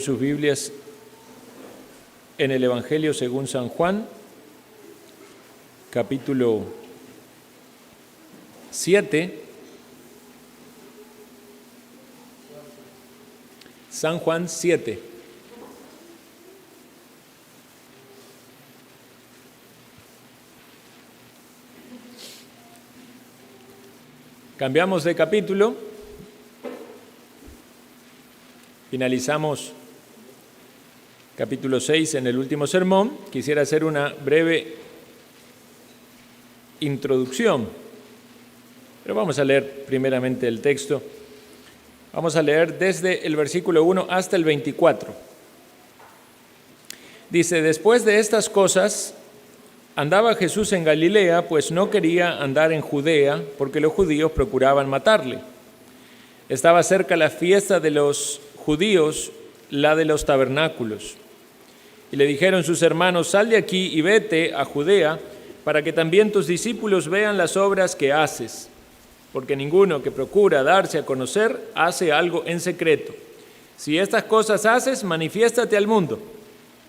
sus Biblias en el Evangelio según San Juan, capítulo 7. San Juan 7. Cambiamos de capítulo, finalizamos capítulo 6 en el último sermón. Quisiera hacer una breve introducción, pero vamos a leer primeramente el texto. Vamos a leer desde el versículo 1 hasta el 24. Dice: después de estas cosas, andaba Jesús en Galilea, pues no quería andar en Judea, porque los judíos procuraban matarle. Estaba cerca la fiesta de los judíos, la de los tabernáculos. Y le dijeron sus hermanos: sal de aquí y vete a Judea, para que también tus discípulos vean las obras que haces. Porque ninguno que procura darse a conocer hace algo en secreto. Si estas cosas haces, manifiéstate al mundo,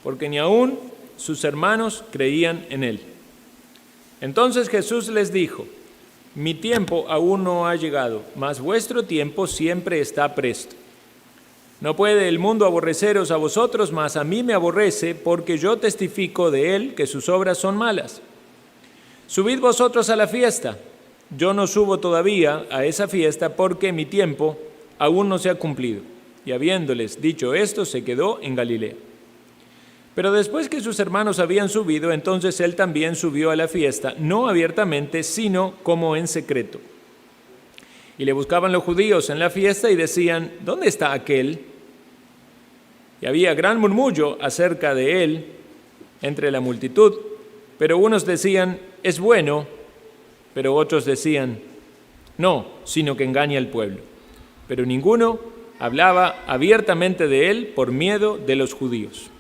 porque ni aun sus hermanos creían en él. Entonces Jesús les dijo: mi tiempo aún no ha llegado, mas vuestro tiempo siempre está presto. No puede el mundo aborreceros a vosotros, mas a mí me aborrece, porque yo testifico de él que sus obras son malas. Subid vosotros a la fiesta. Yo no subo todavía a esa fiesta, porque mi tiempo aún no se ha cumplido. Y habiéndoles dicho esto, se quedó en Galilea. Pero después que sus hermanos habían subido, entonces él también subió a la fiesta, no abiertamente, sino como en secreto. Y le buscaban los judíos en la fiesta y decían: ¿dónde está aquel? Y había gran murmullo acerca de él entre la multitud, pero unos decían: es bueno, pero otros decían: no, sino que engaña al pueblo. Pero ninguno hablaba abiertamente de él por miedo de los judíos.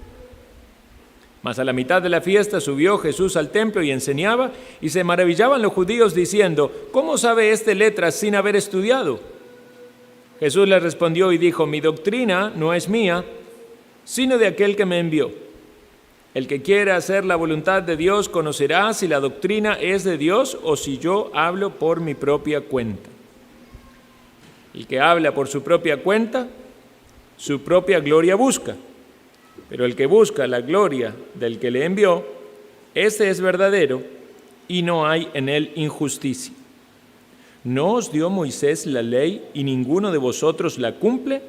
Mas a la mitad de la fiesta subió Jesús al templo y enseñaba, y se maravillaban los judíos diciendo: ¿cómo sabe este letras sin haber estudiado? Jesús les respondió y dijo: mi doctrina no es mía, sino de aquel que me envió. El que quiera hacer la voluntad de Dios conocerá si la doctrina es de Dios o si yo hablo por mi propia cuenta. El que habla por su propia cuenta, su propia gloria busca. Pero el que busca la gloria del que le envió, ese es verdadero, y no hay en él injusticia. ¿No os dio Moisés la ley y ninguno de vosotros la cumple?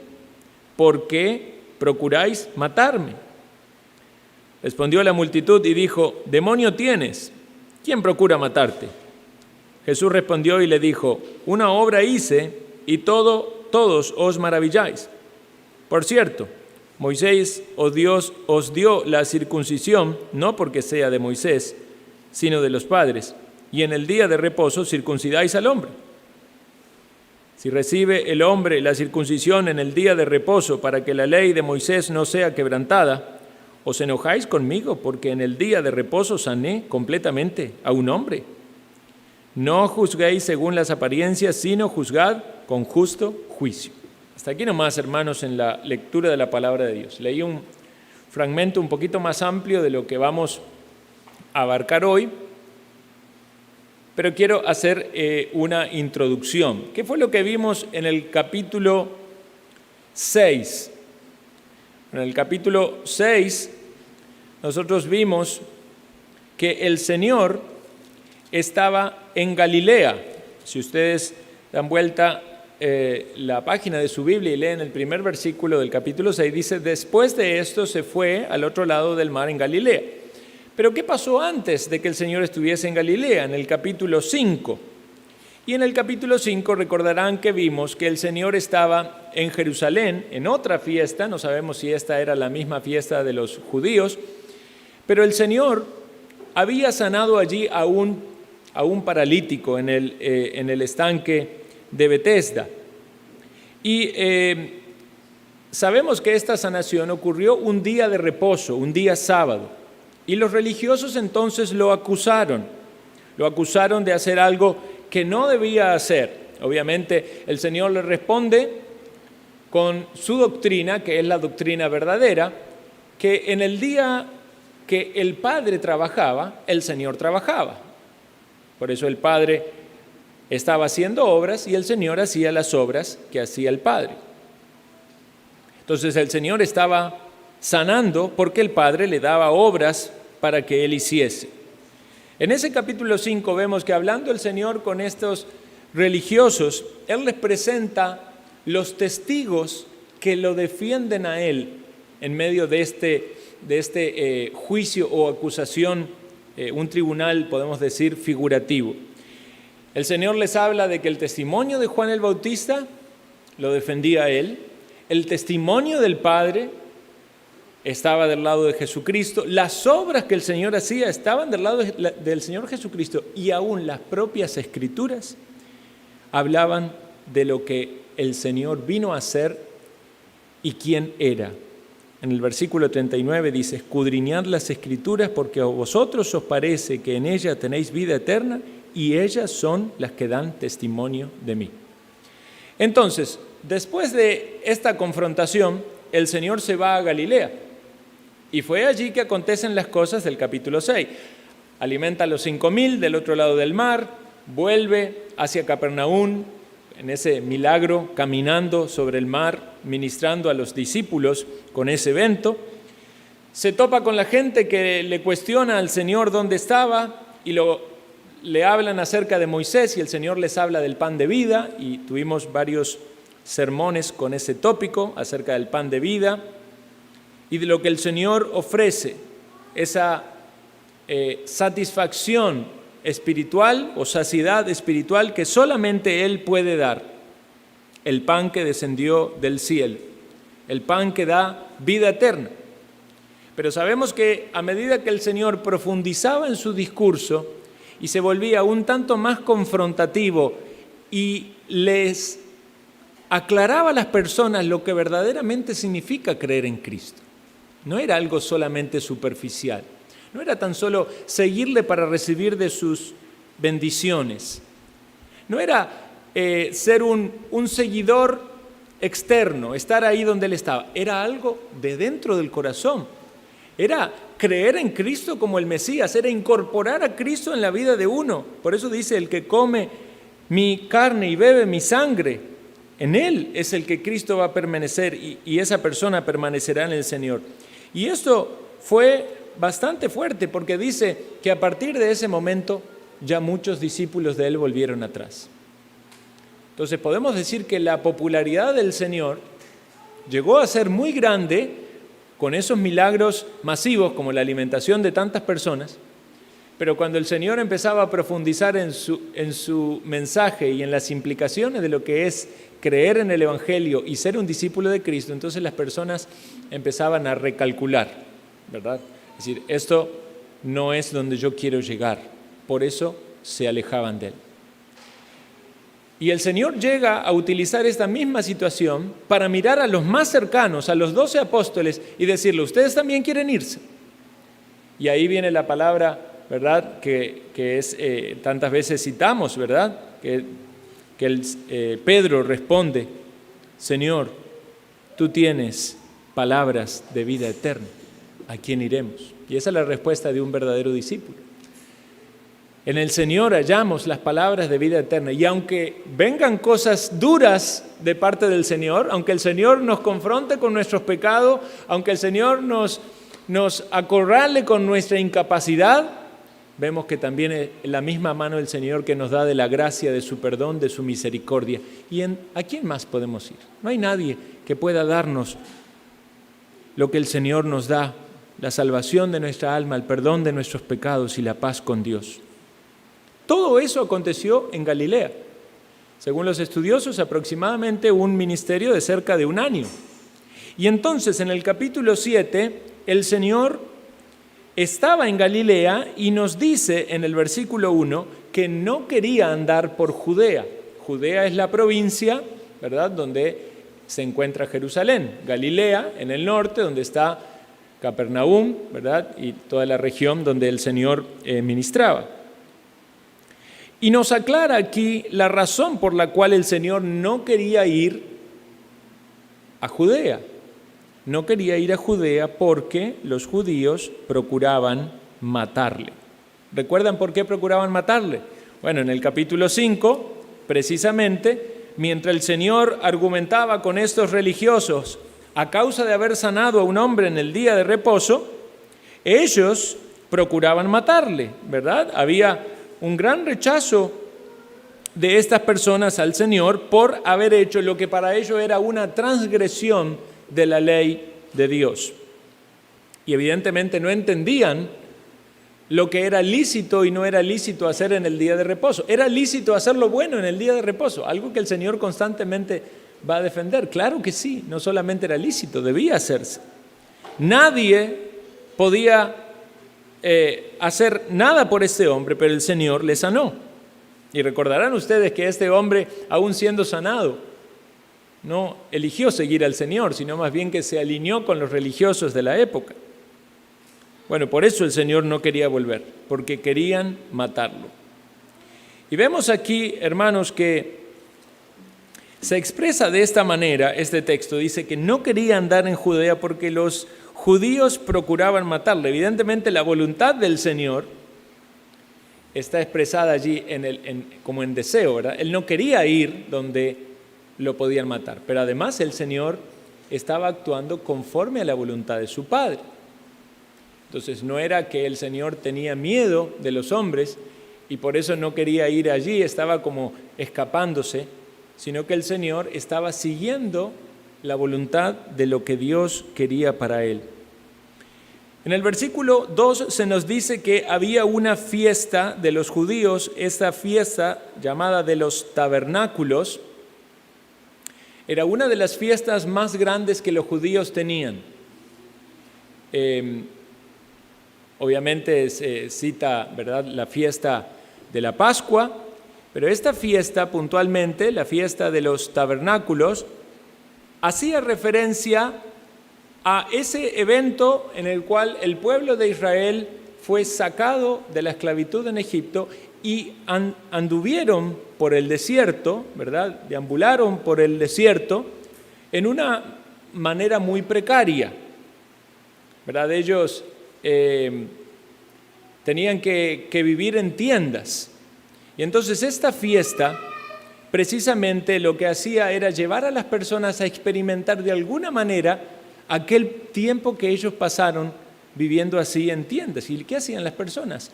¿Por qué procuráis matarme? Respondió la multitud y dijo: demonio tienes, ¿quién procura matarte? Jesús respondió y le dijo: una obra hice y todos os maravilláis. Por cierto, Moisés os dio la circuncisión, no porque sea de Moisés, sino de los padres, y en el día de reposo circuncidáis al hombre. Si recibe el hombre la circuncisión en el día de reposo para que la ley de Moisés no sea quebrantada, ¿os enojáis conmigo porque en el día de reposo sané completamente a un hombre? No juzguéis según las apariencias, sino juzgad con justo juicio. Hasta aquí nomás, hermanos, en la lectura de la palabra de Dios. Leí un fragmento un poquito más amplio de lo que vamos a abarcar hoy, pero quiero hacer una introducción. ¿Qué fue lo que vimos en el capítulo 6? En el capítulo 6 nosotros vimos que el Señor estaba en Galilea. Si ustedes dan vuelta la página de su Biblia y leen el primer versículo del capítulo 6, dice: después de esto se fue al otro lado del mar en Galilea. Pero ¿qué pasó antes de que el Señor estuviese en Galilea? En el capítulo 5. Y en el capítulo 5 recordarán que vimos que el Señor estaba en Jerusalén en otra fiesta, no sabemos si esta era la misma fiesta de los judíos, pero el Señor había sanado allí a un paralítico en el estanque de Betesda. Y sabemos que esta sanación ocurrió un día de reposo, un día sábado. Y los religiosos entonces lo acusaron de hacer algo que no debía hacer. Obviamente el Señor le responde con su doctrina, que es la doctrina verdadera, que en el día que el Padre trabajaba, el Señor trabajaba. Por eso el Padre estaba haciendo obras y el Señor hacía las obras que hacía el Padre. Entonces el Señor estaba sanando porque el Padre le daba obras para que Él hiciese. En ese capítulo 5 vemos que hablando el Señor con estos religiosos, Él les presenta los testigos que lo defienden a Él en medio de este juicio o acusación, un tribunal, podemos decir, figurativo. El Señor les habla de que el testimonio de Juan el Bautista lo defendía a Él, el testimonio del Padre estaba del lado de Jesucristo, las obras que el Señor hacía estaban del lado del Señor Jesucristo, y aún las propias Escrituras hablaban de lo que el Señor vino a hacer y quién era. En el versículo 39 dice: escudriñad las Escrituras porque a vosotros os parece que en ellas tenéis vida eterna y ellas son las que dan testimonio de mí. Entonces, después de esta confrontación, el Señor se va a Galilea y fue allí que acontecen las cosas del capítulo 6. Alimenta a los 5,000 del otro lado del mar, vuelve hacia Capernaum, en ese milagro, caminando sobre el mar, ministrando a los discípulos con ese evento. Se topa con la gente que le cuestiona al Señor dónde estaba y le hablan acerca de Moisés, y el Señor les habla del pan de vida, y tuvimos varios sermones con ese tópico acerca del pan de vida y de lo que el Señor ofrece, esa satisfacción espiritual o saciedad espiritual que solamente Él puede dar, el pan que descendió del cielo, el pan que da vida eterna. Pero sabemos que a medida que el Señor profundizaba en su discurso y se volvía un tanto más confrontativo y les aclaraba a las personas lo que verdaderamente significa creer en Cristo, no era algo solamente superficial. No era tan solo seguirle para recibir de sus bendiciones. No era ser un seguidor externo, estar ahí donde Él estaba. Era algo de dentro del corazón. Era creer en Cristo como el Mesías, era incorporar a Cristo en la vida de uno. Por eso dice: el que come mi carne y bebe mi sangre, en Él es el que Cristo va a permanecer y esa persona permanecerá en el Señor. Y esto fue bastante fuerte, porque dice que a partir de ese momento ya muchos discípulos de Él volvieron atrás. Entonces podemos decir que la popularidad del Señor llegó a ser muy grande con esos milagros masivos como la alimentación de tantas personas, pero cuando el Señor empezaba a profundizar en su mensaje y en las implicaciones de lo que es creer en el Evangelio y ser un discípulo de Cristo, entonces las personas empezaban a recalcular, ¿verdad? Es decir, esto no es donde yo quiero llegar, por eso se alejaban de Él. Y el Señor llega a utilizar esta misma situación para mirar a los más cercanos, a los 12 apóstoles, y decirle: ustedes también quieren irse. Y ahí viene la palabra, ¿verdad?, que es tantas veces citamos, ¿verdad?, que Pedro responde: Señor, tú tienes palabras de vida eterna. ¿A quién iremos? Y esa es la respuesta de un verdadero discípulo. En el Señor hallamos las palabras de vida eterna. Y aunque vengan cosas duras de parte del Señor, aunque el Señor nos confronte con nuestros pecados, aunque el Señor nos acorrale con nuestra incapacidad, vemos que también es la misma mano del Señor que nos da de la gracia, de su perdón, de su misericordia. ¿Y a quién más podemos ir? No hay nadie que pueda darnos lo que el Señor nos da: la salvación de nuestra alma, el perdón de nuestros pecados y la paz con Dios. Todo eso aconteció en Galilea. Según los estudiosos, aproximadamente un ministerio de cerca de 1 año. Y entonces, en el capítulo 7, el Señor estaba en Galilea y nos dice en el versículo 1 que no quería andar por Judea. Judea es la provincia, ¿verdad?, donde se encuentra Jerusalén. Galilea, en el norte, donde está Capernaum, ¿verdad?, y toda la región donde el Señor ministraba. Y nos aclara aquí la razón por la cual el Señor no quería ir a Judea. No quería ir a Judea porque los judíos procuraban matarle. ¿Recuerdan por qué procuraban matarle? Bueno, en el capítulo 5, precisamente, mientras el Señor argumentaba con estos religiosos a causa de haber sanado a un hombre en el día de reposo, ellos procuraban matarle, ¿verdad? Había un gran rechazo de estas personas al Señor por haber hecho lo que para ellos era una transgresión de la ley de Dios. Y evidentemente no entendían lo que era lícito y no era lícito hacer en el día de reposo. Era lícito hacer lo bueno en el día de reposo, algo que el Señor constantemente va a defender. Claro que sí, no solamente era lícito, debía hacerse. Nadie podía hacer nada por este hombre, pero el Señor le sanó. Y recordarán ustedes que este hombre, aún siendo sanado, no eligió seguir al Señor, sino más bien que se alineó con los religiosos de la época. Bueno, por eso el Señor no quería volver, porque querían matarlo. Y vemos aquí, hermanos, que se expresa de esta manera este texto. Dice que no quería andar en Judea porque los judíos procuraban matarle. Evidentemente la voluntad del Señor está expresada allí como en deseo, ¿verdad? Él no quería ir donde lo podían matar, pero además el Señor estaba actuando conforme a la voluntad de su Padre. Entonces no era que el Señor tenía miedo de los hombres y por eso no quería ir allí, estaba como escapándose, sino que el Señor estaba siguiendo la voluntad de lo que Dios quería para él. En el versículo 2 se nos dice que había una fiesta de los judíos, esta fiesta llamada de los tabernáculos, era una de las fiestas más grandes que los judíos tenían. Obviamente se cita, ¿verdad?, la fiesta de la Pascua, pero esta fiesta puntualmente, la fiesta de los tabernáculos, hacía referencia a ese evento en el cual el pueblo de Israel fue sacado de la esclavitud en Egipto y anduvieron por el desierto, ¿verdad?, deambularon por el desierto en una manera muy precaria, ¿verdad? Ellos tenían que vivir en tiendas. Y entonces esta fiesta precisamente lo que hacía era llevar a las personas a experimentar de alguna manera aquel tiempo que ellos pasaron viviendo así en tiendas. ¿Y qué hacían las personas?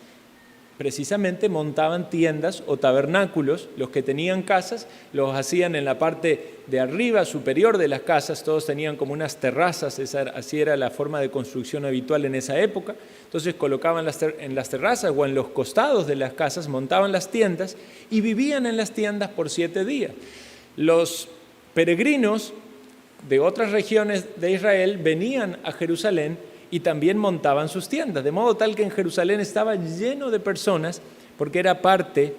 Precisamente montaban tiendas o tabernáculos. Los que tenían casas los hacían en la parte de arriba, superior de las casas. Todos tenían como unas terrazas, así era la forma de construcción habitual en esa época. Entonces colocaban en las terrazas o en los costados de las casas, montaban las tiendas y vivían en las tiendas por 7 días. Los peregrinos de otras regiones de Israel venían a Jerusalén y también montaban sus tiendas, de modo tal que en Jerusalén estaba lleno de personas, porque era parte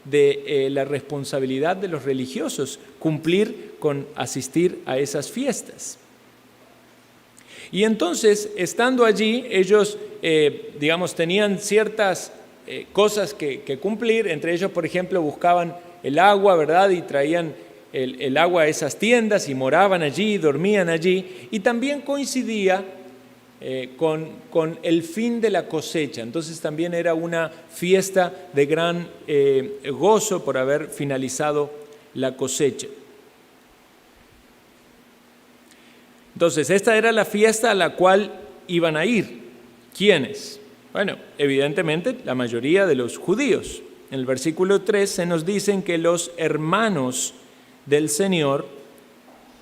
de la responsabilidad de los religiosos cumplir con asistir a esas fiestas. Y entonces, estando allí, ellos, tenían ciertas cosas que cumplir. Entre ellos, por ejemplo, buscaban el agua, ¿verdad?, y traían el agua a esas tiendas y moraban allí, dormían allí, y también coincidía con el fin de la cosecha. Entonces también era una fiesta de gran gozo por haber finalizado la cosecha. Entonces esta era la fiesta a la cual iban a ir. ¿Quiénes? Bueno, evidentemente la mayoría de los judíos. En el versículo 3 se nos dicen que los hermanos del Señor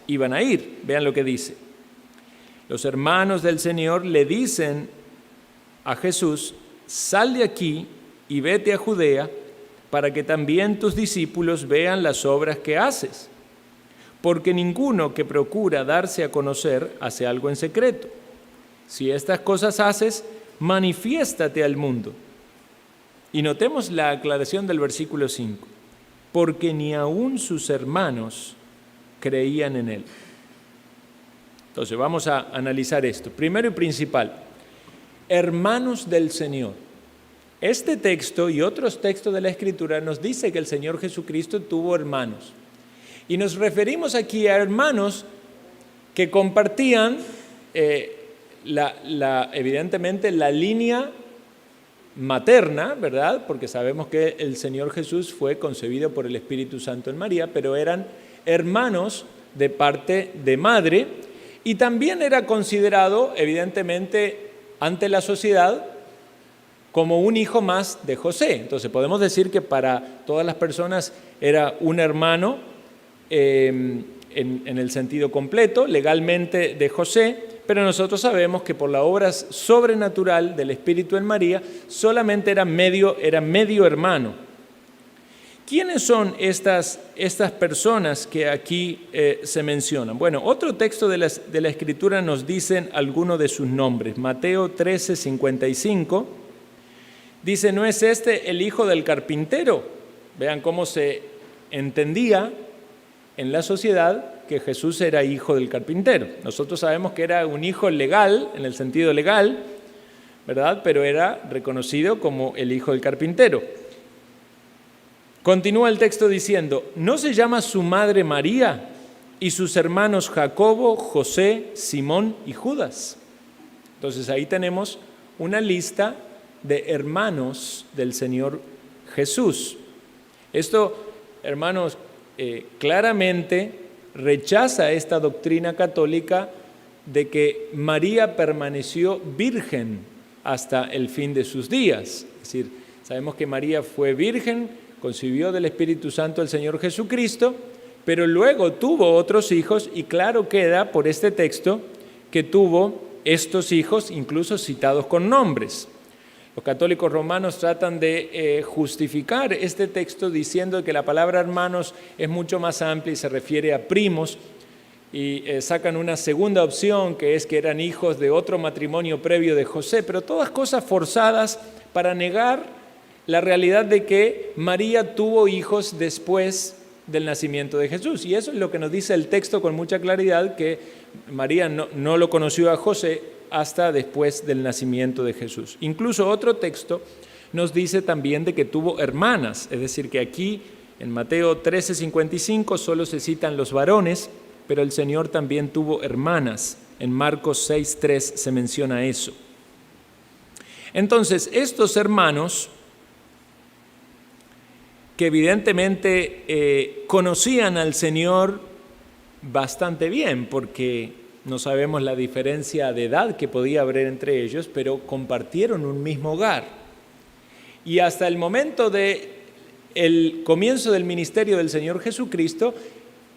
iban a ir. Vean lo que dice. Los hermanos del Señor le dicen a Jesús: sal de aquí y vete a Judea para que también tus discípulos vean las obras que haces. Porque ninguno que procura darse a conocer hace algo en secreto. Si estas cosas haces, manifiéstate al mundo. Y notemos la aclaración del versículo 5. Porque ni aun sus hermanos creían en él. Entonces vamos a analizar esto. Primero y principal, hermanos del Señor. Este texto y otros textos de la Escritura nos dice que el Señor Jesucristo tuvo hermanos. Y nos referimos aquí a hermanos que compartían evidentemente la línea materna, ¿verdad? Porque sabemos que el Señor Jesús fue concebido por el Espíritu Santo en María, pero eran hermanos de parte de madre, y también era considerado, evidentemente, ante la sociedad como un hijo más de José. Entonces podemos decir que para todas las personas era un hermano en el sentido completo, legalmente de José, pero nosotros sabemos que por la obra sobrenatural del Espíritu en María solamente era medio hermano. ¿Quiénes son estas personas que aquí se mencionan? Bueno, otro texto de la Escritura nos dicen algunos de sus nombres. Mateo 13:55 dice: ¿no es este el hijo del carpintero? Vean cómo se entendía en la sociedad que Jesús era hijo del carpintero. Nosotros sabemos que era un hijo legal, en el sentido legal, ¿verdad? Pero era reconocido como el hijo del carpintero. Continúa el texto diciendo: ¿no se llama su madre María y sus hermanos Jacobo, José, Simón y Judas? Entonces ahí tenemos una lista de hermanos del Señor Jesús. Esto, hermanos, claramente rechaza esta doctrina católica de que María permaneció virgen hasta el fin de sus días. Es decir, sabemos que María fue virgen, concibió del Espíritu Santo al Señor Jesucristo, pero luego tuvo otros hijos, y claro queda por este texto que tuvo estos hijos incluso citados con nombres. Los católicos romanos tratan de justificar este texto diciendo que la palabra hermanos es mucho más amplia y se refiere a primos, y sacan una segunda opción, que es que eran hijos de otro matrimonio previo de José, pero todas cosas forzadas para negar la realidad de que María tuvo hijos después del nacimiento de Jesús. Y eso es lo que nos dice el texto con mucha claridad, que María no lo conoció a José hasta después del nacimiento de Jesús. Incluso otro texto nos dice también de que tuvo hermanas, es decir, que aquí en Mateo 13:55 solo se citan los varones, pero el Señor también tuvo hermanas. En Marcos 6:3 se menciona eso. Entonces, estos hermanos, que evidentemente conocían al Señor bastante bien, porque no sabemos la diferencia de edad que podía haber entre ellos, pero compartieron un mismo hogar. Y hasta el momento del comienzo del ministerio del Señor Jesucristo,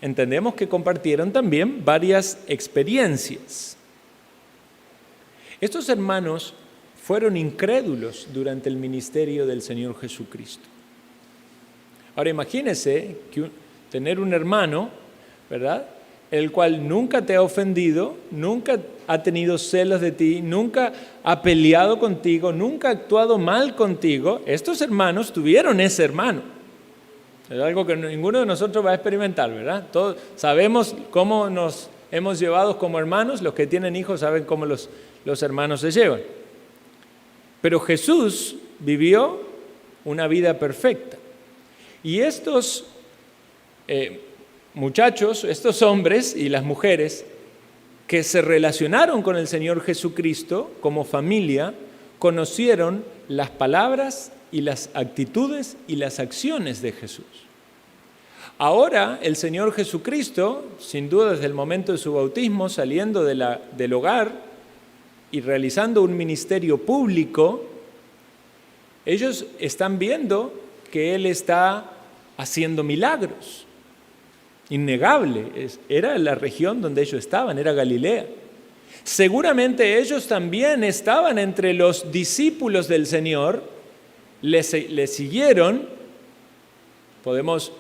entendemos que compartieron también varias experiencias. Estos hermanos fueron incrédulos durante el ministerio del Señor Jesucristo. Ahora imagínense tener un hermano, ¿verdad?, el cual nunca te ha ofendido, nunca ha tenido celos de ti, nunca ha peleado contigo, nunca ha actuado mal contigo. Estos hermanos tuvieron ese hermano. Es algo que ninguno de nosotros va a experimentar, ¿verdad? Todos sabemos cómo nos hemos llevado como hermanos. Los que tienen hijos saben cómo los hermanos se llevan. Pero Jesús vivió una vida perfecta. Y estos muchachos, estos hombres y las mujeres que se relacionaron con el Señor Jesucristo como familia, conocieron las palabras y las actitudes y las acciones de Jesús. Ahora el Señor Jesucristo, sin duda desde el momento de su bautismo, saliendo del hogar y realizando un ministerio público, ellos están viendo que Él está haciendo milagros. Innegable, era la región donde ellos estaban, era Galilea. Seguramente ellos también estaban entre los discípulos del Señor, le siguieron. Podemos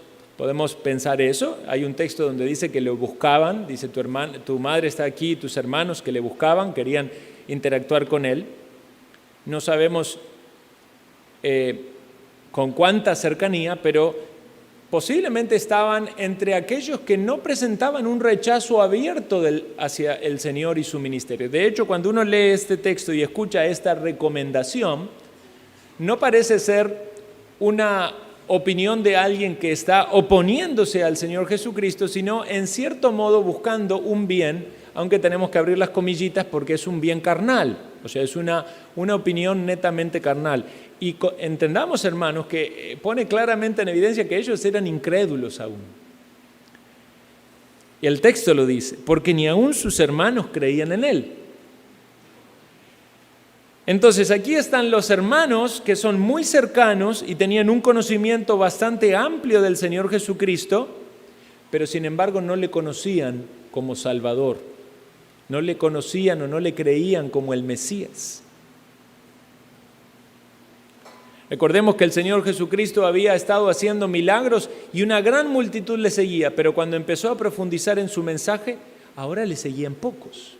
pensar eso. Hay un texto donde dice que lo buscaban, dice tu madre está aquí, tus hermanos que le buscaban, querían interactuar con él. No sabemos con cuánta cercanía, pero posiblemente estaban entre aquellos que no presentaban un rechazo abierto hacia el Señor y su ministerio. De hecho, cuando uno lee este texto y escucha esta recomendación, no parece ser una opinión de alguien que está oponiéndose al Señor Jesucristo, sino en cierto modo buscando un bien aunque tenemos que abrir las comillitas porque es un bien carnal, o sea, es una opinión netamente carnal. Y entendamos, hermanos, que pone claramente en evidencia que ellos eran incrédulos aún. Y el texto lo dice, porque ni aún sus hermanos creían en él. Entonces aquí están los hermanos que son muy cercanos y tenían un conocimiento bastante amplio del Señor Jesucristo, pero sin embargo no le conocían como Salvador, no le conocían o no le creían como el Mesías. Recordemos que el Señor Jesucristo había estado haciendo milagros y una gran multitud le seguía, pero cuando empezó a profundizar en su mensaje, ahora le seguían pocos.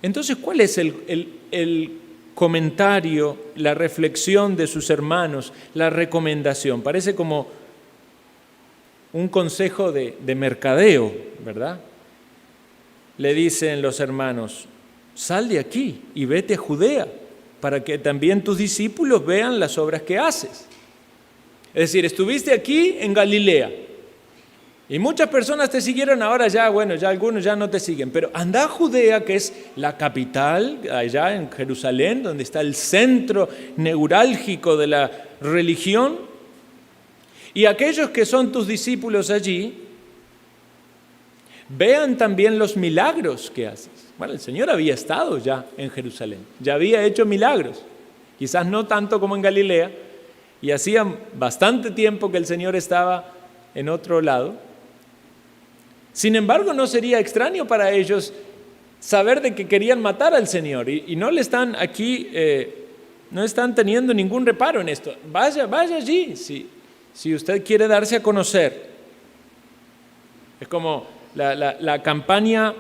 Entonces, ¿cuál es el comentario, la reflexión de sus hermanos, la recomendación? Parece como un consejo de mercadeo, ¿verdad? Le dicen los hermanos, sal de aquí y vete a Judea, para que también tus discípulos vean las obras que haces. Es decir, estuviste aquí en Galilea y muchas personas te siguieron, ahora ya, bueno, ya algunos ya no te siguen, pero anda a Judea, que es la capital, allá en Jerusalén, donde está el centro neurálgico de la religión, y aquellos que son tus discípulos allí, vean también los milagros que haces. Bueno, el Señor había estado ya en Jerusalén, ya había hecho milagros, quizás no tanto como en Galilea, y hacía bastante tiempo que el Señor estaba en otro lado. Sin embargo, no sería extraño para ellos saber de que querían matar al Señor y no le están aquí, no están teniendo ningún reparo en esto. Vaya allí, si usted quiere darse a conocer. Es como la campaña,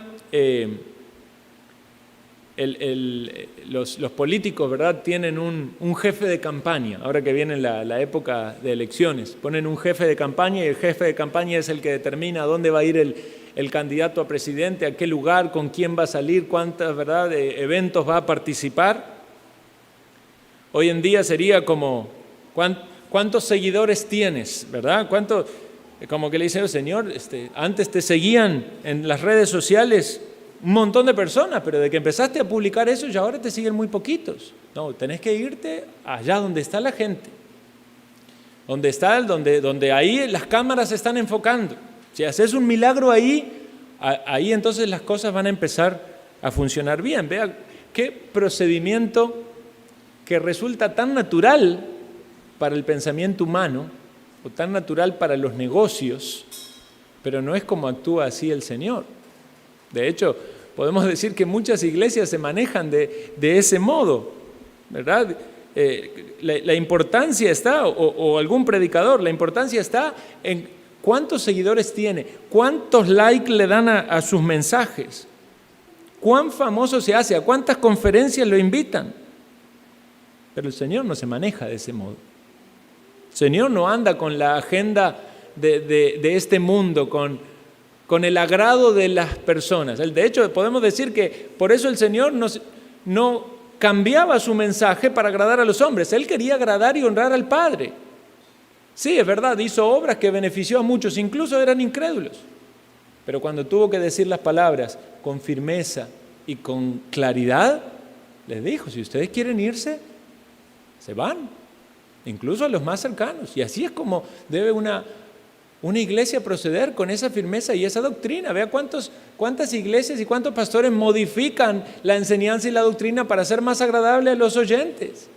los políticos, ¿verdad?, tienen un jefe de campaña. Ahora que viene la época de elecciones, ponen un jefe de campaña y el jefe de campaña es el que determina a dónde va a ir el candidato a presidente, a qué lugar, con quién va a salir, cuántos, ¿verdad?, eventos va a participar. Hoy en día sería como, ¿cuántos seguidores tienes?, ¿verdad? Como que le dice, Señor, antes te seguían en las redes sociales un montón de personas, pero de que empezaste a publicar eso, ya ahora te siguen muy poquitos. No, tenés que irte allá donde está la gente, donde ahí las cámaras se están enfocando. Si haces un milagro ahí entonces las cosas van a empezar a funcionar bien. Vea qué procedimiento que resulta tan natural para el pensamiento humano o tan natural para los negocios, pero no es como actúa así el Señor. De hecho, podemos decir que muchas iglesias se manejan de ese modo, ¿verdad? La importancia está, o algún predicador, la importancia está en cuántos seguidores tiene, cuántos likes le dan a sus mensajes, cuán famoso se hace, a cuántas conferencias lo invitan. Pero el Señor no se maneja de ese modo. El Señor no anda con la agenda de este mundo, con el agrado de las personas. De hecho, podemos decir que por eso el Señor no cambiaba su mensaje para agradar a los hombres. Él quería agradar y honrar al Padre. Sí, es verdad, hizo obras que benefició a muchos, incluso eran incrédulos. Pero cuando tuvo que decir las palabras con firmeza y con claridad, les dijo, si ustedes quieren irse, se van, incluso a los más cercanos. Y así es como debe una iglesia proceder, con esa firmeza y esa doctrina. Vea cuántas iglesias y cuántos pastores modifican la enseñanza y la doctrina para ser más agradable a los oyentes.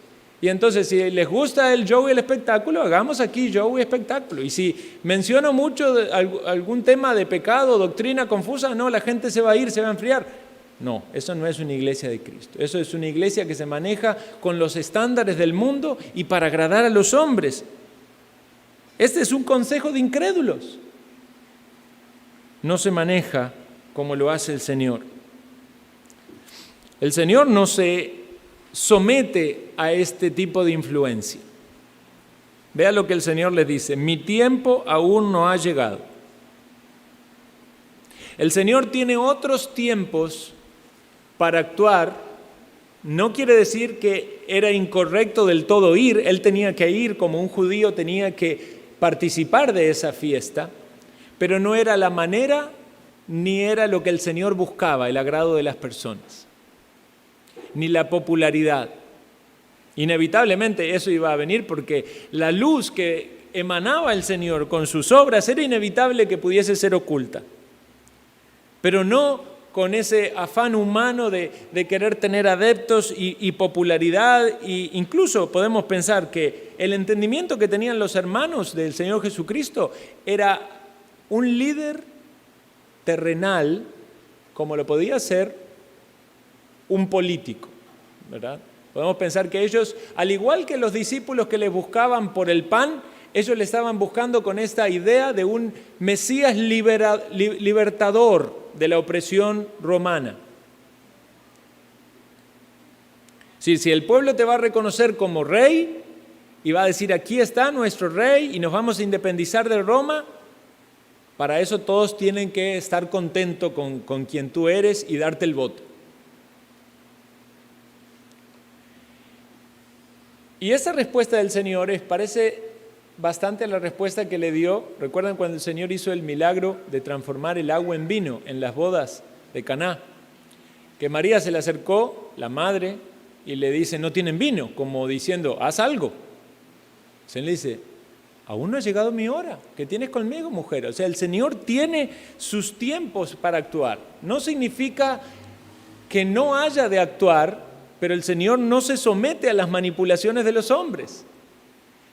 Y entonces, si les gusta el show y el espectáculo, hagamos aquí show y espectáculo. Y si menciono mucho algún tema de pecado, doctrina confusa, no, la gente se va a ir, se va a enfriar. No, eso no es una iglesia de Cristo. Eso es una iglesia que se maneja con los estándares del mundo y para agradar a los hombres. Este es un consejo de incrédulos. No se maneja como lo hace el Señor. El Señor no se somete a este tipo de influencia. Vea lo que el Señor les dice: mi tiempo aún no ha llegado. El Señor tiene otros tiempos para actuar. No quiere decir que era incorrecto del todo ir. Él tenía que ir como un judío, tenía que participar de esa fiesta, pero no era la manera ni era lo que el Señor buscaba, el agrado de las personas, ni la popularidad. Inevitablemente eso iba a venir porque la luz que emanaba el Señor con sus obras era inevitable que pudiese ser oculta, pero no con ese afán humano de querer tener adeptos y popularidad. E incluso podemos pensar que el entendimiento que tenían los hermanos del Señor Jesucristo era un líder terrenal, como lo podía ser un político, ¿verdad? Podemos pensar que ellos, al igual que los discípulos que les buscaban por el pan, ellos le estaban buscando con esta idea de un Mesías libertador de la opresión romana. Si el pueblo te va a reconocer como rey y va a decir, aquí está nuestro rey y nos vamos a independizar de Roma, para eso todos tienen que estar contentos con quien tú eres y darte el voto. Y esa respuesta del Señor parece bastante a la respuesta que le dio. ¿Recuerdan cuando el Señor hizo el milagro de transformar el agua en vino en las bodas de Caná? Que María se le acercó, la madre, y le dice, no tienen vino, como diciendo, haz algo. Se le dice, aún no ha llegado mi hora, ¿qué tienes conmigo, mujer? O sea, el Señor tiene sus tiempos para actuar. No significa que no haya de actuar, pero el Señor no se somete a las manipulaciones de los hombres.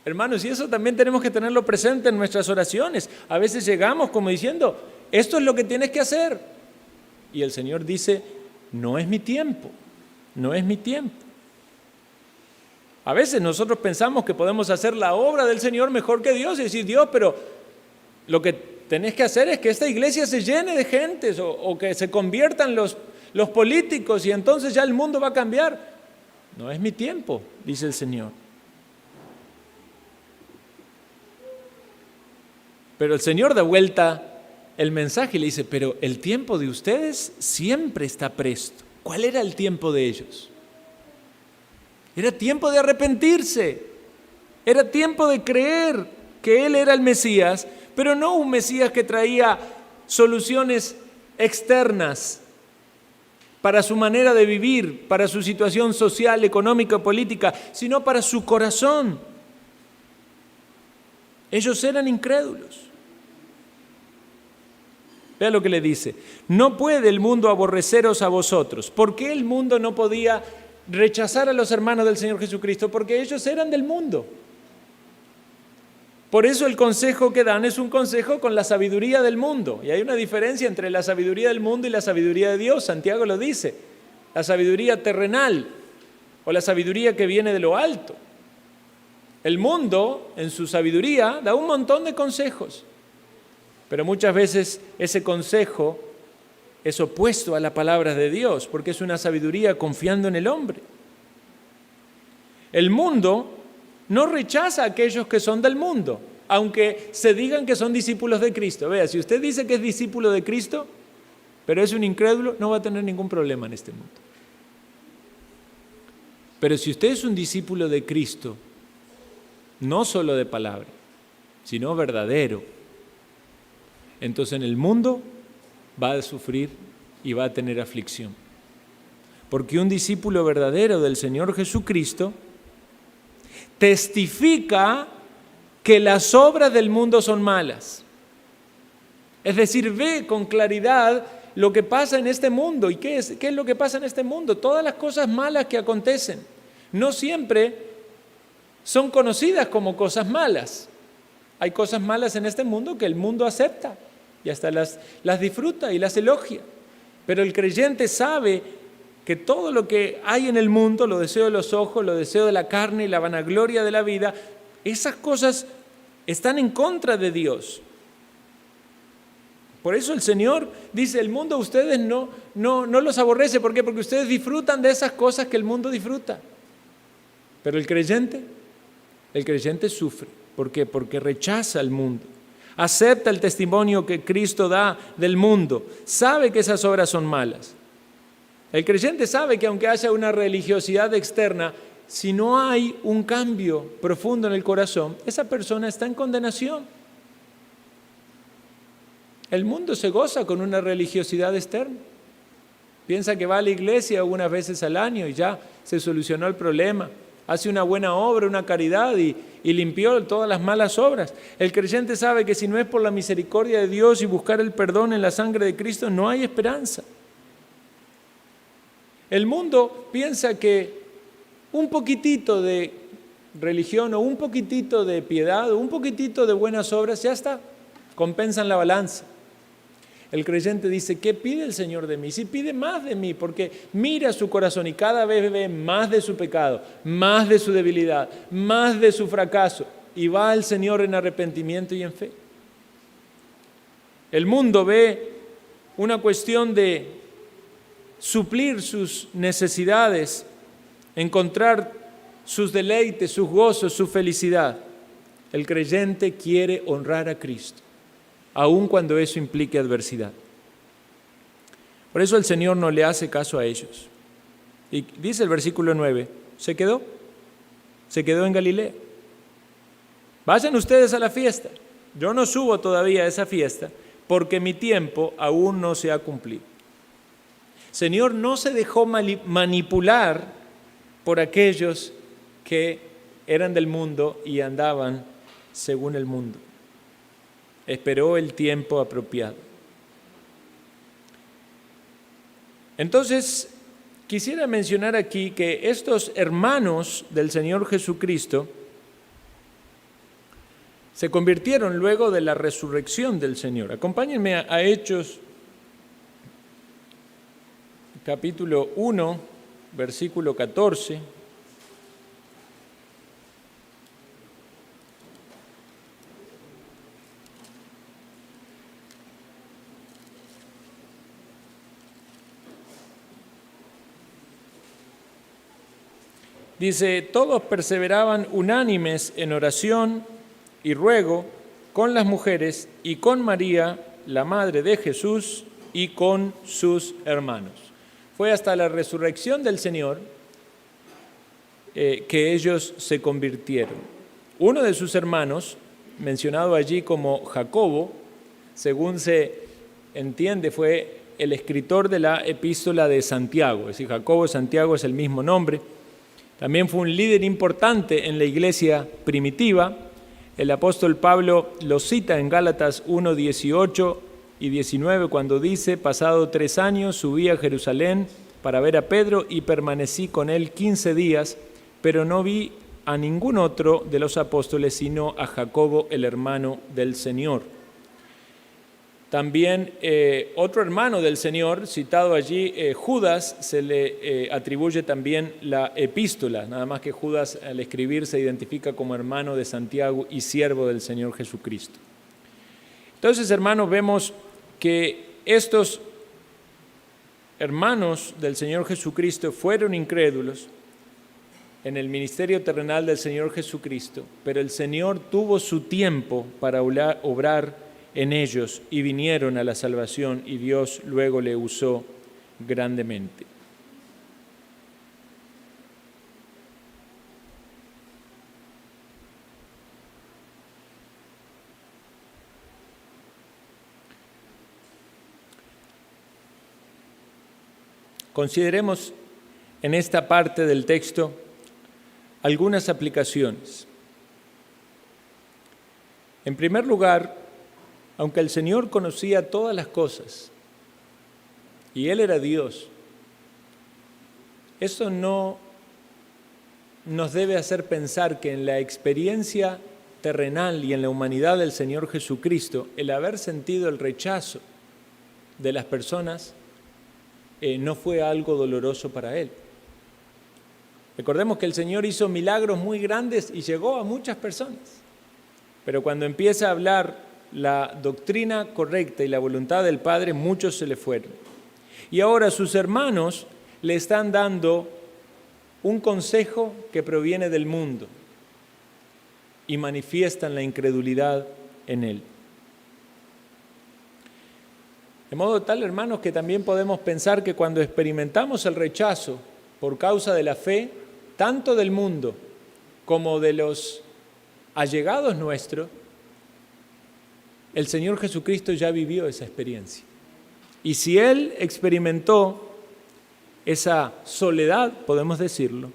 Hermanos, y eso también tenemos que tenerlo presente en nuestras oraciones. A veces llegamos como diciendo, esto es lo que tienes que hacer. Y el Señor dice, no es mi tiempo, no es mi tiempo. A veces nosotros pensamos que podemos hacer la obra del Señor mejor que Dios y decir, Dios, pero lo que tenés que hacer es que esta iglesia se llene de gentes o que se conviertan los políticos y entonces ya el mundo va a cambiar. No es mi tiempo, dice el Señor. Pero el Señor da vuelta el mensaje y le dice, pero el tiempo de ustedes siempre está presto. ¿Cuál era el tiempo de ellos? Era tiempo de arrepentirse, era tiempo de creer que Él era el Mesías, pero no un Mesías que traía soluciones externas para su manera de vivir, para su situación social, económica, política, sino para su corazón. Ellos eran incrédulos. Vea lo que le dice, no puede el mundo aborreceros a vosotros. ¿Por qué el mundo no podía rechazar a los hermanos del Señor Jesucristo? Porque ellos eran del mundo. Por eso el consejo que dan es un consejo con la sabiduría del mundo. Y hay una diferencia entre la sabiduría del mundo y la sabiduría de Dios. Santiago lo dice, la sabiduría terrenal o la sabiduría que viene de lo alto. El mundo, en su sabiduría, da un montón de consejos. Pero muchas veces ese consejo es opuesto a la palabra de Dios, porque es una sabiduría confiando en el hombre. El mundo no rechaza a aquellos que son del mundo, aunque se digan que son discípulos de Cristo. Vea, si usted dice que es discípulo de Cristo, pero es un incrédulo, no va a tener ningún problema en este mundo. Pero si usted es un discípulo de Cristo, no solo de palabra, sino verdadero, entonces en el mundo va a sufrir y va a tener aflicción. Porque un discípulo verdadero del Señor Jesucristo testifica que las obras del mundo son malas. Es decir, ve con claridad lo que pasa en este mundo. ¿Y qué es lo que pasa en este mundo? Todas las cosas malas que acontecen no siempre son conocidas como cosas malas. Hay cosas malas en este mundo que el mundo acepta y hasta las disfruta y las elogia. Pero el creyente sabe que todo lo que hay en el mundo, los deseos de los ojos, los deseos de la carne y la vanagloria de la vida, esas cosas están en contra de Dios. Por eso el Señor dice, el mundo a ustedes no los aborrece. ¿Por qué? Porque ustedes disfrutan de esas cosas que el mundo disfruta. Pero el creyente sufre. ¿Por qué? Porque rechaza al mundo. Acepta el testimonio que Cristo da del mundo. Sabe que esas obras son malas. El creyente sabe que aunque haya una religiosidad externa, si no hay un cambio profundo en el corazón, esa persona está en condenación. El mundo se goza con una religiosidad externa. Piensa que va a la iglesia algunas veces al año y ya se solucionó el problema. Hace una buena obra, una caridad y limpió todas las malas obras. El creyente sabe que si no es por la misericordia de Dios y buscar el perdón en la sangre de Cristo, no hay esperanza. El mundo piensa que un poquitito de religión o un poquitito de piedad o un poquitito de buenas obras ya está, compensan la balanza. El creyente dice, ¿qué pide el Señor de mí? Sí, pide más de mí, porque mira su corazón y cada vez ve más de su pecado, más de su debilidad, más de su fracaso, y va al Señor en arrepentimiento y en fe. El mundo ve una cuestión de suplir sus necesidades, encontrar sus deleites, sus gozos, su felicidad. El creyente quiere honrar a Cristo, aun cuando eso implique adversidad. Por eso el Señor no le hace caso a ellos. Y dice el versículo 9, se quedó en Galilea. Vayan ustedes a la fiesta. Yo no subo todavía a esa fiesta porque mi tiempo aún no se ha cumplido. Señor no se dejó manipular por aquellos que eran del mundo y andaban según el mundo. Esperó el tiempo apropiado. Entonces, quisiera mencionar aquí que estos hermanos del Señor Jesucristo se convirtieron luego de la resurrección del Señor. Acompáñenme a Hechos, capítulo 1, versículo 14. Dice, todos perseveraban unánimes en oración y ruego con las mujeres y con María, la madre de Jesús, y con sus hermanos. Fue hasta la resurrección del Señor que ellos se convirtieron. Uno de sus hermanos, mencionado allí como Jacobo, según se entiende, fue el escritor de la epístola de Santiago. Es decir, Jacobo y Santiago es el mismo nombre. También fue un líder importante en la iglesia primitiva. El apóstol Pablo lo cita en Gálatas 1, 18 y 19 cuando dice, pasado 3 años subí a Jerusalén para ver a Pedro y permanecí con él 15 días, pero no vi a ningún otro de los apóstoles sino a Jacobo, el hermano del Señor. También otro hermano del Señor, citado allí, Judas, se le atribuye también la epístola, nada más que Judas al escribir se identifica como hermano de Santiago y siervo del Señor Jesucristo. Entonces, hermanos, vemos que estos hermanos del Señor Jesucristo fueron incrédulos en el ministerio terrenal del Señor Jesucristo, pero el Señor tuvo su tiempo para obrar en ellos y vinieron a la salvación y Dios luego le usó grandemente. Consideremos en esta parte del texto algunas aplicaciones. En primer lugar, aunque el Señor conocía todas las cosas y Él era Dios, eso no nos debe hacer pensar que en la experiencia terrenal y en la humanidad del Señor Jesucristo, el haber sentido el rechazo de las personas no fue algo doloroso para Él. Recordemos que el Señor hizo milagros muy grandes y llegó a muchas personas, pero cuando empieza a hablar la doctrina correcta y la voluntad del Padre, muchos se le fueron. Y ahora sus hermanos le están dando un consejo que proviene del mundo y manifiestan la incredulidad en él. De modo tal, hermanos, que también podemos pensar que cuando experimentamos el rechazo por causa de la fe, tanto del mundo como de los allegados nuestros, el Señor Jesucristo ya vivió esa experiencia. Y si Él experimentó esa soledad, podemos decirlo,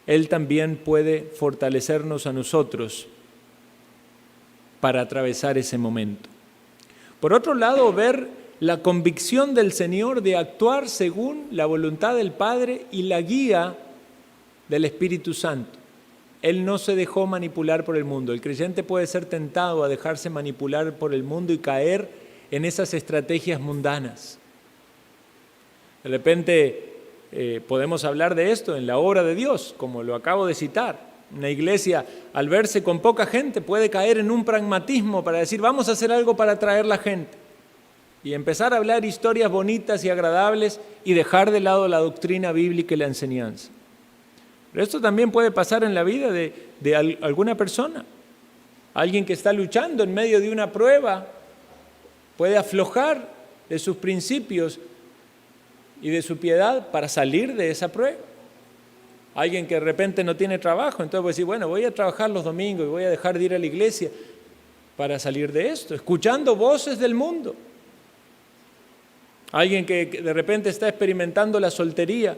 Él también puede fortalecernos a nosotros para atravesar ese momento. Por otro lado, ver la convicción del Señor de actuar según la voluntad del Padre y la guía del Espíritu Santo. Él no se dejó manipular por el mundo. El creyente puede ser tentado a dejarse manipular por el mundo y caer en esas estrategias mundanas. De repente podemos hablar de esto en la obra de Dios, como lo acabo de citar. Una iglesia, al verse con poca gente, puede caer en un pragmatismo para decir, vamos a hacer algo para atraer la gente. Y empezar a hablar historias bonitas y agradables y dejar de lado la doctrina bíblica y la enseñanza. Pero esto también puede pasar en la vida de alguna persona. Alguien que está luchando en medio de una prueba puede aflojar de sus principios y de su piedad para salir de esa prueba. Alguien que de repente no tiene trabajo, entonces puede decir, bueno, voy a trabajar los domingos y voy a dejar de ir a la iglesia para salir de esto, escuchando voces del mundo. Alguien que de repente está experimentando la soltería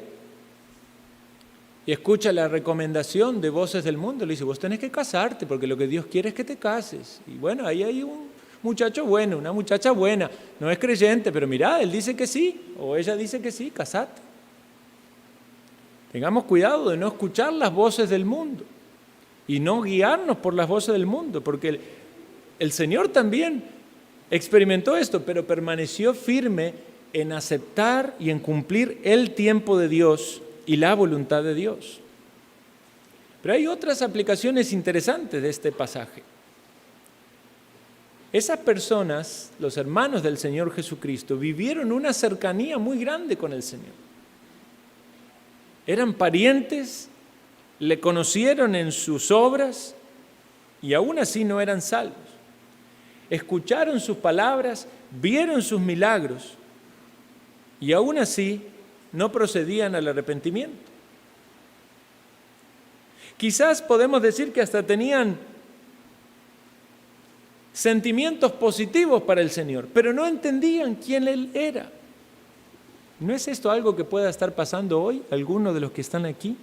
y escucha la recomendación de voces del mundo, le dice, vos tenés que casarte porque lo que Dios quiere es que te cases. Y bueno, ahí hay un muchacho bueno, una muchacha buena, no es creyente, pero mirá, él dice que sí, o ella dice que sí, casate. Tengamos cuidado de no escuchar las voces del mundo y no guiarnos por las voces del mundo, porque el Señor también experimentó esto, pero permaneció firme en aceptar y en cumplir el tiempo de Dios y la voluntad de Dios. Pero hay otras aplicaciones interesantes de este pasaje. Esas personas, los hermanos del Señor Jesucristo, vivieron una cercanía muy grande con el Señor. Eran parientes, le conocieron en sus obras y aún así no eran salvos. Escucharon sus palabras, vieron sus milagros y aún así no procedían al arrepentimiento. Quizás podemos decir que hasta tenían sentimientos positivos para el Señor, pero no entendían quién Él era. ¿No es esto algo que pueda estar pasando hoy, alguno de los que están aquí?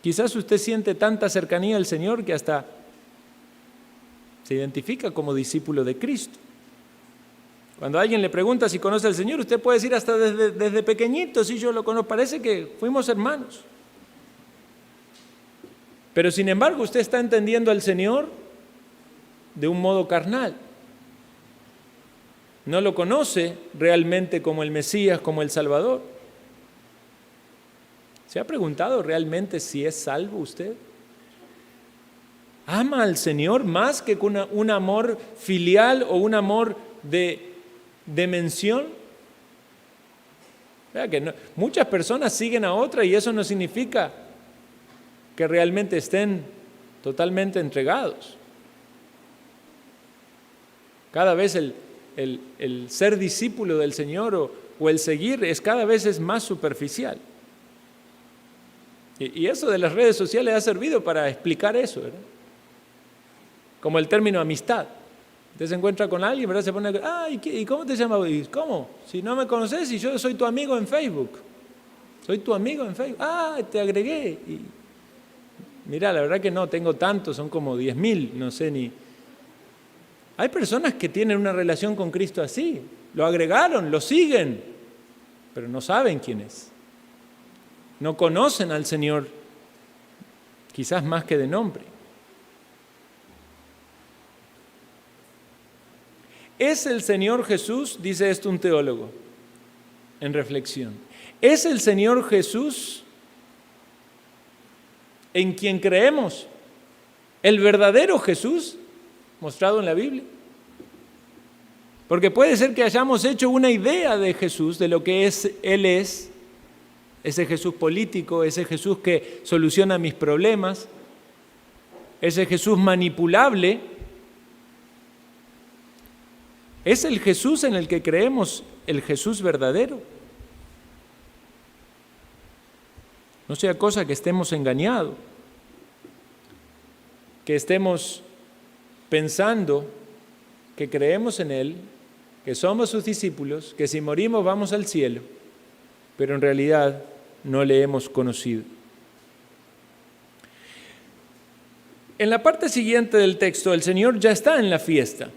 Quizás usted siente tanta cercanía al Señor que hasta se identifica como discípulo de Cristo. Cuando alguien le pregunta si conoce al Señor, usted puede decir hasta desde pequeñito, sí, yo lo conozco, parece que fuimos hermanos. Pero sin embargo, usted está entendiendo al Señor de un modo carnal. No lo conoce realmente como el Mesías, como el Salvador. ¿Se ha preguntado realmente si es salvo usted? ¿Ama al Señor más que con un amor filial o un amor de mención? Que no, muchas personas siguen a otra y eso no significa que realmente estén totalmente entregados. Cada vez el ser discípulo del Señor o el seguir es cada vez es más superficial. Y eso de las redes sociales ha servido para explicar eso, ¿verdad? Como el término amistad. Usted se encuentra con alguien, ¿verdad? Se pone, ¿y cómo te llamas? ¿Y cómo? Si no me conoces y yo soy tu amigo en Facebook. Soy tu amigo en Facebook. Te agregué. Y mira, la verdad que no tengo tantos, son como 10.000, no sé ni. Hay personas que tienen una relación con Cristo así, lo agregaron, lo siguen, pero no saben quién es. No conocen al Señor, quizás más que de nombre. ¿Es el Señor Jesús, dice esto un teólogo, en reflexión, es el Señor Jesús en quien creemos, el verdadero Jesús mostrado en la Biblia? Porque puede ser que hayamos hecho una idea de Jesús, de lo que Él es, ese Jesús político, ese Jesús que soluciona mis problemas, ese Jesús manipulable. ¿Es el Jesús en el que creemos el Jesús verdadero? No sea cosa que estemos engañados, que estemos pensando que creemos en Él, que somos sus discípulos, que si morimos vamos al cielo, pero en realidad no le hemos conocido. En la parte siguiente del texto, el Señor ya está en la fiesta,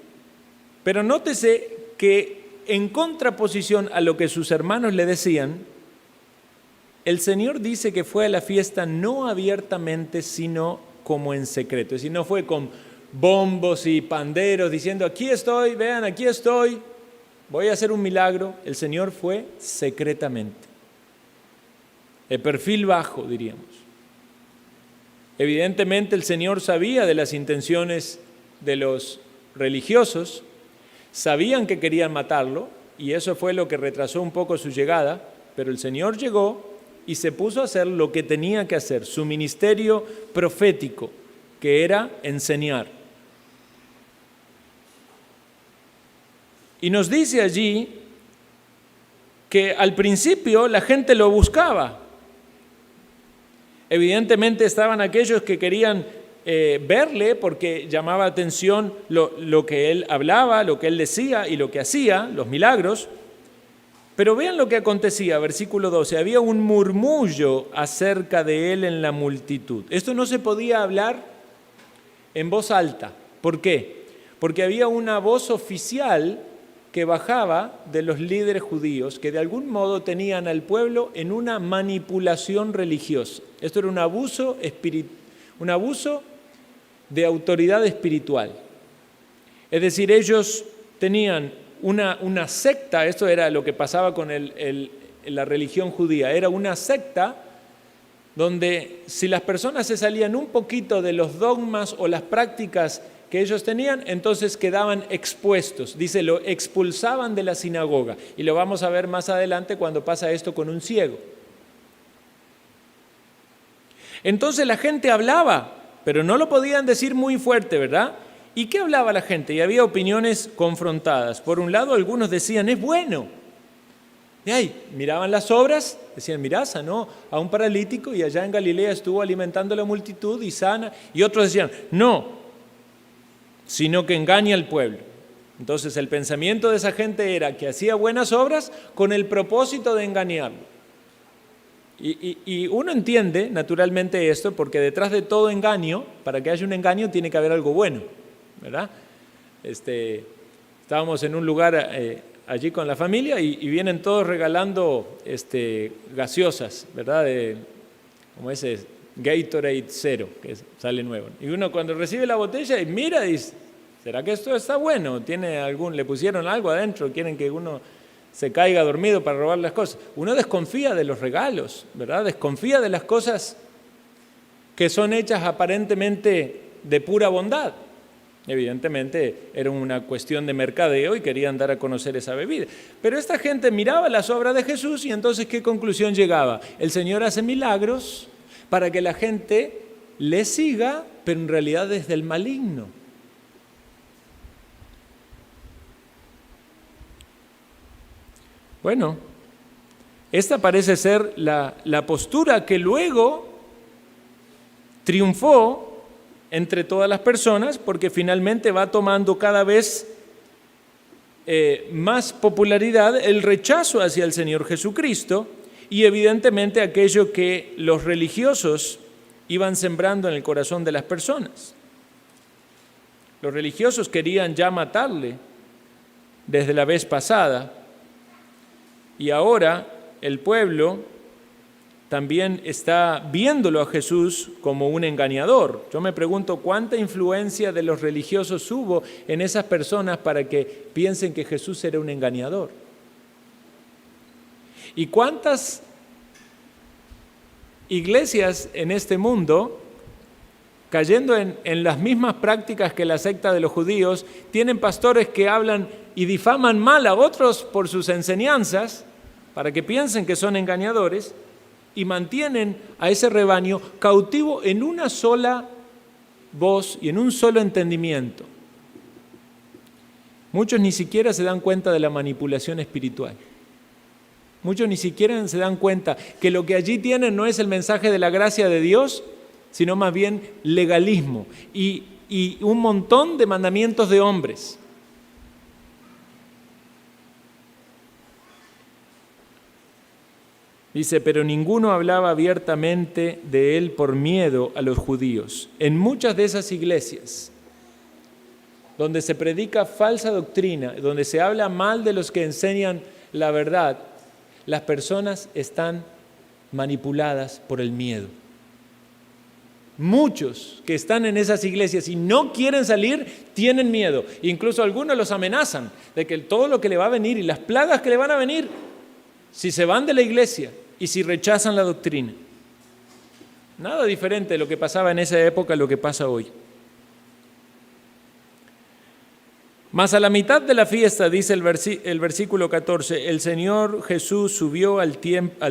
pero nótese que en contraposición a lo que sus hermanos le decían, el Señor dice que fue a la fiesta no abiertamente, sino como en secreto. Es decir, no fue con bombos y panderos diciendo, aquí estoy, vean, aquí estoy, voy a hacer un milagro. El Señor fue secretamente, de perfil bajo, diríamos. Evidentemente el Señor sabía de las intenciones de los religiosos, sabían que querían matarlo y eso fue lo que retrasó un poco su llegada, pero el Señor llegó y se puso a hacer lo que tenía que hacer, su ministerio profético, que era enseñar. Y nos dice allí que al principio la gente lo buscaba. Evidentemente estaban aquellos que querían verle porque llamaba atención lo que él hablaba, lo que él decía y lo que hacía, los milagros. Pero vean lo que acontecía, versículo 12, había un murmullo acerca de él en la multitud. Esto no se podía hablar en voz alta. ¿Por qué? Porque había una voz oficial que bajaba de los líderes judíos que de algún modo tenían al pueblo en una manipulación religiosa. Esto era un abuso de autoridad espiritual. Es decir, ellos tenían una secta, esto era lo que pasaba con la religión judía, era una secta donde si las personas se salían un poquito de los dogmas o las prácticas que ellos tenían, entonces quedaban expuestos. Dice, lo expulsaban de la sinagoga. Y lo vamos a ver más adelante cuando pasa esto con un ciego. Entonces la gente hablaba, pero no lo podían decir muy fuerte, ¿verdad? ¿Y qué hablaba la gente? Y había opiniones confrontadas. Por un lado, algunos decían, es bueno. Y ahí miraban las obras, decían, mirá, sanó a un paralítico y allá en Galilea estuvo alimentando a la multitud y sana. Y otros decían, no, sino que engaña al pueblo. Entonces el pensamiento de esa gente era que hacía buenas obras con el propósito de engañarlo. Y uno entiende naturalmente esto porque detrás de todo engaño, para que haya un engaño tiene que haber algo bueno, ¿verdad? Estábamos en un lugar allí con la familia y vienen todos regalando gaseosas, ¿verdad? Como ese Gatorade Zero, que sale nuevo. Y uno cuando recibe la botella y mira y dice, ¿será que esto está bueno? ¿Le pusieron algo adentro? ¿Quieren que uno se caiga dormido para robar las cosas? Uno desconfía de los regalos, ¿verdad? Desconfía de las cosas que son hechas aparentemente de pura bondad. Evidentemente era una cuestión de mercadeo y querían dar a conocer esa bebida. Pero esta gente miraba las obras de Jesús y entonces ¿qué conclusión llegaba? El Señor hace milagros para que la gente le siga, pero en realidad desde el maligno. Bueno, esta parece ser la postura que luego triunfó entre todas las personas porque finalmente va tomando cada vez más popularidad el rechazo hacia el Señor Jesucristo y evidentemente aquello que los religiosos iban sembrando en el corazón de las personas. Los religiosos querían ya matarle desde la vez pasada y ahora el pueblo también está viéndolo a Jesús como un engañador. Yo me pregunto cuánta influencia de los religiosos hubo en esas personas para que piensen que Jesús era un engañador. ¿Y cuántas iglesias en este mundo, cayendo en las mismas prácticas que la secta de los judíos, tienen pastores que hablan y difaman mal a otros por sus enseñanzas para que piensen que son engañadores y mantienen a ese rebaño cautivo en una sola voz y en un solo entendimiento? Muchos ni siquiera se dan cuenta de la manipulación espiritual. Muchos ni siquiera se dan cuenta que lo que allí tienen no es el mensaje de la gracia de Dios, sino más bien legalismo y un montón de mandamientos de hombres. Dice, pero ninguno hablaba abiertamente de él por miedo a los judíos. En muchas de esas iglesias, donde se predica falsa doctrina, donde se habla mal de los que enseñan la verdad, las personas están manipuladas por el miedo. Muchos que están en esas iglesias y no quieren salir, tienen miedo. Incluso algunos los amenazan de que todo lo que le va a venir y las plagas que le van a venir, si se van de la iglesia y si rechazan la doctrina. Nada diferente de lo que pasaba en esa época a lo que pasa hoy. Mas a la mitad de la fiesta, dice el versículo 14, el Señor Jesús subió al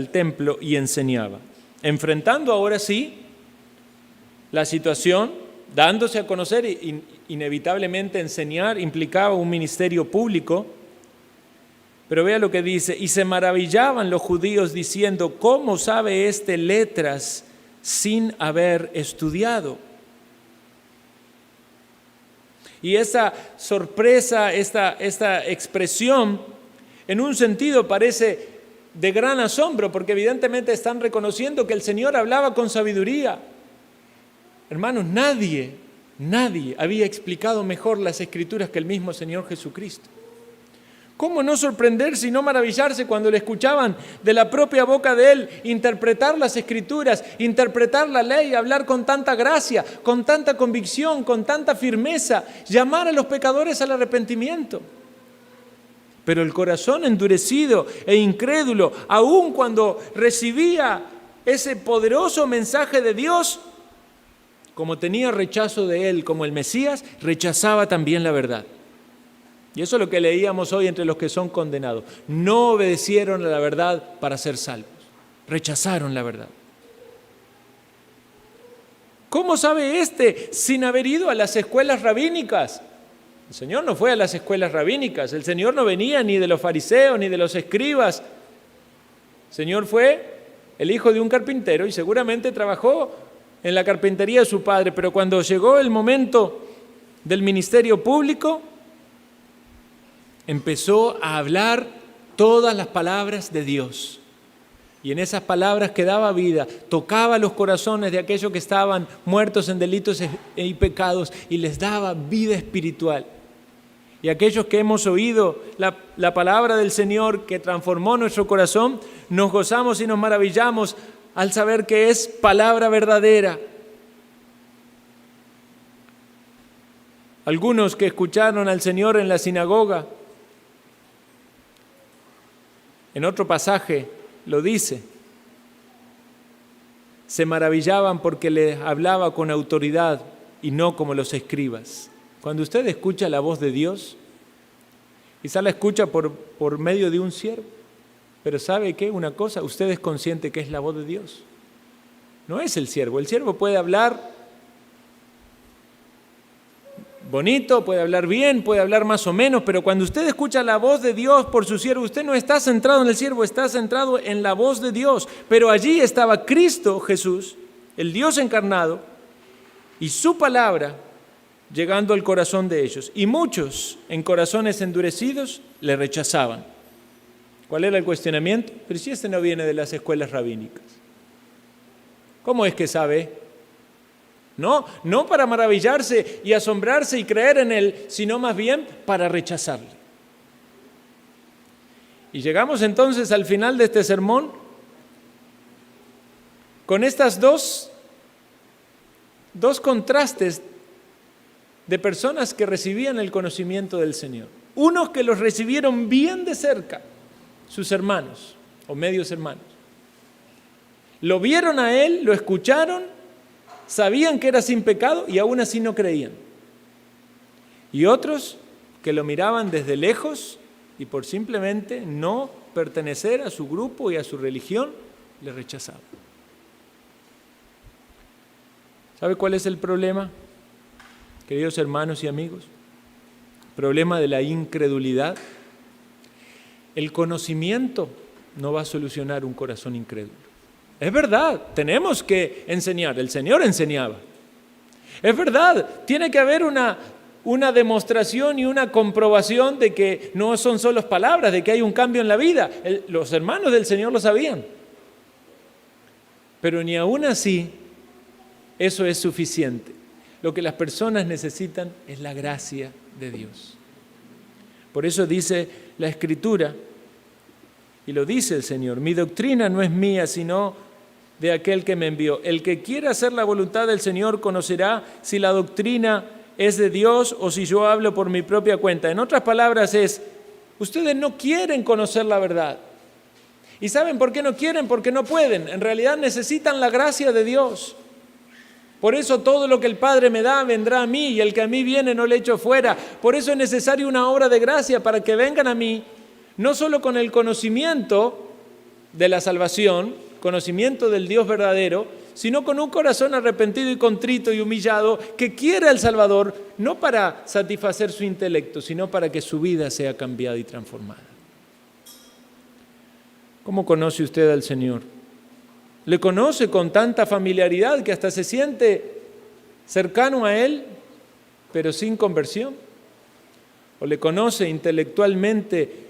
templo y enseñaba. Enfrentando ahora sí la situación, dándose a conocer, inevitablemente enseñar implicaba un ministerio público. Pero vea lo que dice, y se maravillaban los judíos diciendo, ¿cómo sabe este letras sin haber estudiado? Y esa sorpresa, esta expresión, en un sentido parece de gran asombro, porque evidentemente están reconociendo que el Señor hablaba con sabiduría. Hermanos, nadie había explicado mejor las Escrituras que el mismo Señor Jesucristo. ¿Cómo no sorprenderse y no maravillarse cuando le escuchaban de la propia boca de Él interpretar las Escrituras, interpretar la ley, hablar con tanta gracia, con tanta convicción, con tanta firmeza, llamar a los pecadores al arrepentimiento? Pero el corazón endurecido e incrédulo, aun cuando recibía ese poderoso mensaje de Dios, como tenía rechazo de Él como el Mesías, rechazaba también la verdad. Y eso es lo que leíamos hoy entre los que son condenados. No obedecieron a la verdad para ser salvos. Rechazaron la verdad. ¿Cómo sabe sin haber ido a las escuelas rabínicas? El Señor no fue a las escuelas rabínicas. El Señor no venía ni de los fariseos ni de los escribas. El Señor fue el hijo de un carpintero y seguramente trabajó en la carpintería de su padre. Pero cuando llegó el momento del ministerio público, empezó a hablar todas las palabras de Dios. Y en esas palabras que daba vida, tocaba los corazones de aquellos que estaban muertos en delitos y pecados y les daba vida espiritual. Y aquellos que hemos oído la palabra del Señor que transformó nuestro corazón, nos gozamos y nos maravillamos al saber que es palabra verdadera. Algunos que escucharon al Señor en la sinagoga, en otro pasaje lo dice, se maravillaban porque les hablaba con autoridad y no como los escribas. Cuando usted escucha la voz de Dios, quizá la escucha por medio de un siervo, pero ¿sabe qué? Una cosa, usted es consciente que es la voz de Dios. No es el siervo puede hablar bonito, puede hablar bien, puede hablar más o menos, pero cuando usted escucha la voz de Dios por su siervo, usted no está centrado en el siervo, está centrado en la voz de Dios. Pero allí estaba Cristo Jesús, el Dios encarnado, y su palabra llegando al corazón de ellos. Y muchos en corazones endurecidos le rechazaban. ¿Cuál era el cuestionamiento? Pero si no viene de las escuelas rabínicas, ¿cómo es que sabe? No para maravillarse y asombrarse y creer en Él, sino más bien para rechazarle. Y llegamos entonces al final de este sermón con estas dos contrastes de personas que recibían el conocimiento del Señor. Unos que los recibieron bien de cerca, sus hermanos o medios hermanos. Lo vieron a Él, lo escucharon, sabían que era sin pecado y aún así no creían. Y otros que lo miraban desde lejos y por simplemente no pertenecer a su grupo y a su religión, le rechazaban. ¿Sabe cuál es el problema, queridos hermanos y amigos? El problema de la incredulidad. El conocimiento no va a solucionar un corazón incrédulo. Es verdad, tenemos que enseñar, el Señor enseñaba. Es verdad, tiene que haber una demostración y una comprobación de que no son solo palabras, de que hay un cambio en la vida. Los hermanos del Señor lo sabían. Pero ni aún así eso es suficiente. Lo que las personas necesitan es la gracia de Dios. Por eso dice la Escritura, y lo dice el Señor: mi doctrina no es mía, sino de aquel que me envió. El que quiera hacer la voluntad del Señor conocerá si la doctrina es de Dios o si yo hablo por mi propia cuenta. En otras palabras ustedes no quieren conocer la verdad. ¿Y saben por qué no quieren? Porque no pueden. En realidad necesitan la gracia de Dios. Por eso todo lo que el Padre me da vendrá a mí, y el que a mí viene no le echo fuera. Por eso es necesaria una obra de gracia para que vengan a mí, no solo con el conocimiento de la salvación, conocimiento del Dios verdadero, sino con un corazón arrepentido y contrito y humillado que quiere al Salvador, no para satisfacer su intelecto, sino para que su vida sea cambiada y transformada. ¿Cómo conoce usted al Señor? ¿Le conoce con tanta familiaridad que hasta se siente cercano a Él, pero sin conversión? ¿O le conoce intelectualmente,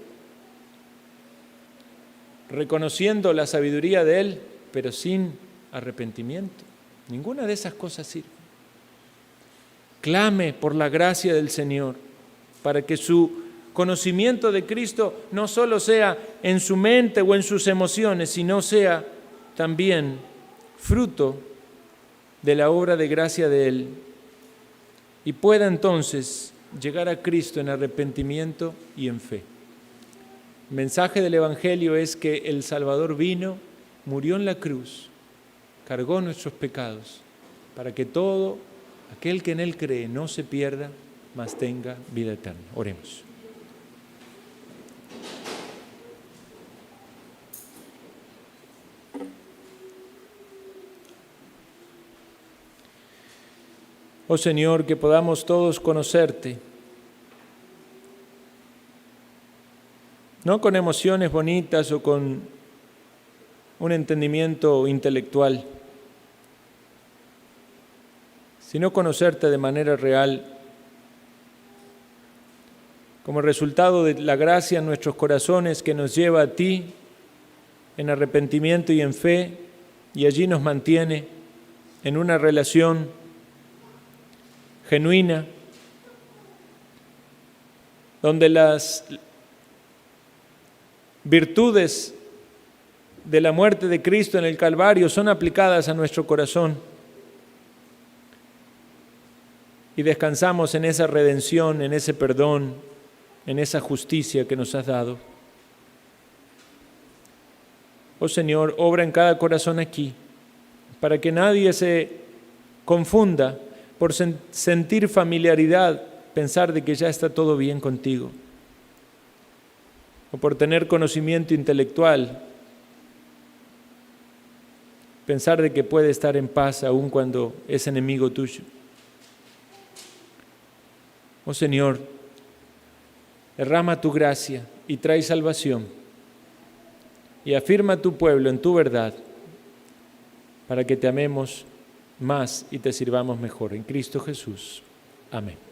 reconociendo la sabiduría de Él, pero sin arrepentimiento? Ninguna de esas cosas sirve. Clame por la gracia del Señor para que su conocimiento de Cristo no solo sea en su mente o en sus emociones, sino sea también fruto de la obra de gracia de Él, y pueda entonces llegar a Cristo en arrepentimiento y en fe. El mensaje del Evangelio es que el Salvador vino, murió en la cruz, cargó nuestros pecados, para que todo aquel que en Él cree no se pierda, mas tenga vida eterna. Oremos. Oh Señor, que podamos todos conocerte, no con emociones bonitas o con un entendimiento intelectual, sino conocerte de manera real, como resultado de la gracia en nuestros corazones que nos lleva a ti en arrepentimiento y en fe, y allí nos mantiene en una relación genuina, donde las virtudes de la muerte de Cristo en el Calvario son aplicadas a nuestro corazón y descansamos en esa redención, en ese perdón, en esa justicia que nos has dado. Oh Señor, obra en cada corazón aquí, para que nadie se confunda por sentir familiaridad, pensar de que ya está todo bien contigo, o por tener conocimiento intelectual, pensar de que puede estar en paz aun cuando es enemigo tuyo. Oh Señor, derrama tu gracia y trae salvación, y afirma a tu pueblo en tu verdad, para que te amemos más y te sirvamos mejor. En Cristo Jesús. Amén.